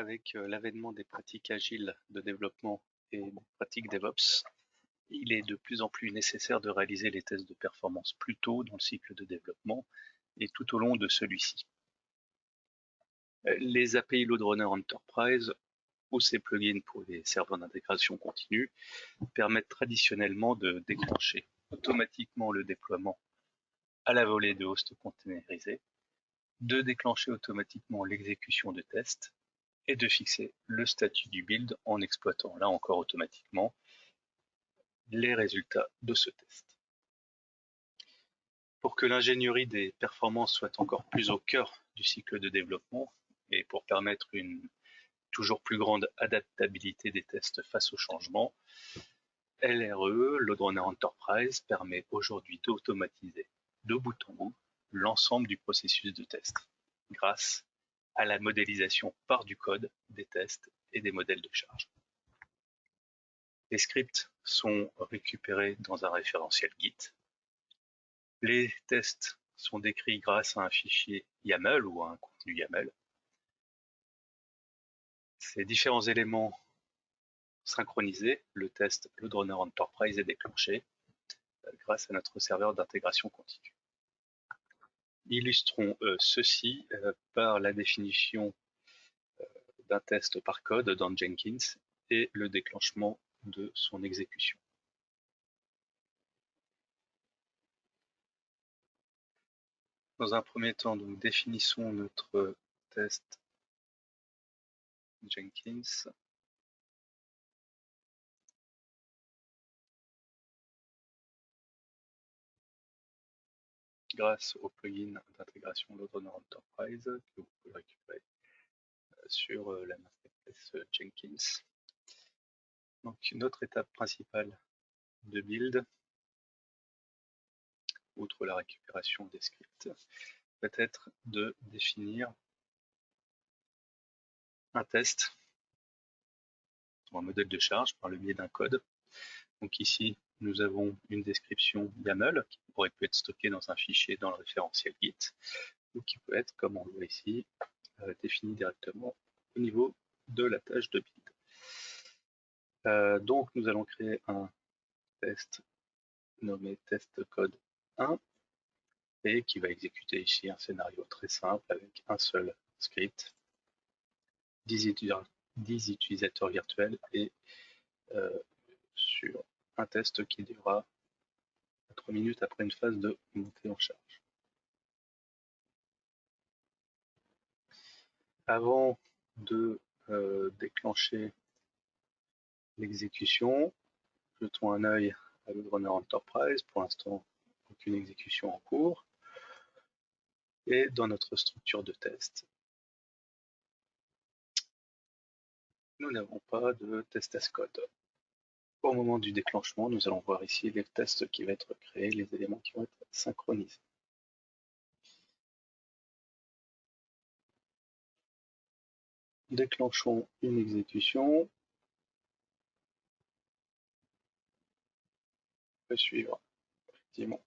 avec l'avènement des pratiques agiles de développement et des pratiques DevOps, il est de plus en plus nécessaire de réaliser les tests de performance plus tôt dans le cycle de développement et tout au long de celui-ci. Les API Load Runner Enterprise ou ces plugins pour les serveurs d'intégration continue permettent traditionnellement de déclencher automatiquement le déploiement à la volée de hosts containerisés, de déclencher automatiquement l'exécution de tests et de fixer le statut du build en exploitant, là encore automatiquement, les résultats de ce test. Pour que l'ingénierie des performances soit encore plus au cœur du cycle de développement et pour permettre une toujours plus grande adaptabilité des tests face au changement, LRE, Load Runner Enterprise, permet aujourd'hui d'automatiser de bout en bout l'ensemble du processus de test grâce à la modélisation par du code des tests et des modèles de charge. Les scripts sont récupérés dans un référentiel Git. Les tests sont décrits grâce à un fichier YAML ou à un contenu YAML. Ces différents éléments synchronisés, le test Load Runner Enterprise est déclenché grâce à notre serveur d'intégration continue. Illustrons ceci par la définition d'un test par code dans Jenkins et le déclenchement de son exécution. Dans un premier temps, nous définissons notre test Jenkins. Grâce au plugin d'intégration Load Runner Enterprise que vous pouvez récupérer sur la marketplace Jenkins. Donc notre étape principale de build, outre la récupération des scripts, va être de définir un test ou un modèle de charge par le biais d'un code. Donc ici, nous avons une description YAML qui pourrait être stockée dans un fichier dans le référentiel Git ou qui peut être, comme on le voit ici, définie directement au niveau de la tâche de build. Donc nous allons créer un test nommé test code 1 et qui va exécuter ici un scénario très simple avec un seul script, 10 utilisateurs virtuels et sur un test qui durera 3 minutes après une phase de montée en charge. Avant de déclencher l'exécution, jetons un œil à Load Runner Enterprise. Pour l'instant, aucune exécution en cours. Et dans notre structure de test, nous n'avons pas de test as code. Au moment du déclenchement, nous allons voir ici les tests qui vont être créés, les éléments qui vont être synchronisés. Déclenchons une exécution. On peut suivre effectivement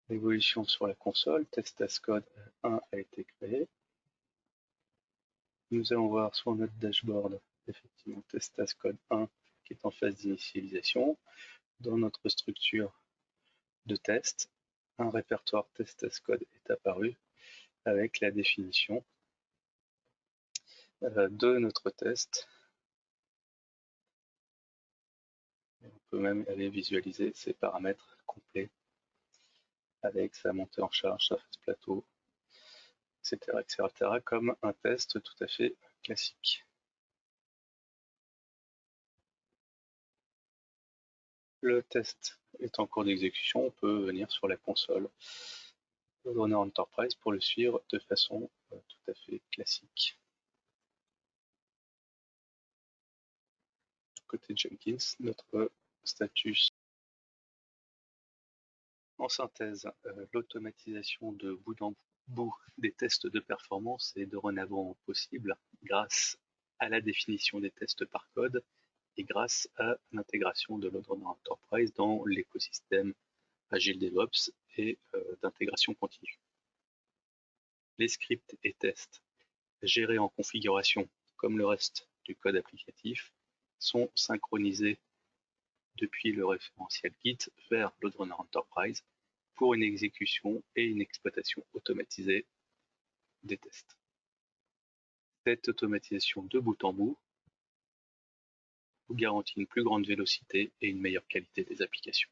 l'évolution sur la console. Test as code 1 a été créé. Nous allons voir sur notre dashboard effectivement test as code 1 qui est en phase d'initialisation. Dans notre structure de test, un répertoire test as code est apparu avec la définition de notre test. Et on peut même aller visualiser ses paramètres complets avec sa montée en charge, sa phase plateau, etc., comme un test tout à fait classique. Le test est en cours d'exécution, on peut venir sur la console Load Runner Enterprise pour le suivre de façon tout à fait classique. Côté Jenkins, notre status. En synthèse, l'automatisation de bout en bout des tests de performance est dorénavant possible grâce à la définition des tests par code et grâce à l'intégration de Load Runner Enterprise dans l'écosystème Agile DevOps et d'intégration continue. Les scripts et tests gérés en configuration comme le reste du code applicatif, sont synchronisés depuis le référentiel Git vers LoadRunner Enterprise pour une exécution et une exploitation automatisée des tests. Cette automatisation de bout en bout vous garantit une plus grande vélocité et une meilleure qualité des applications.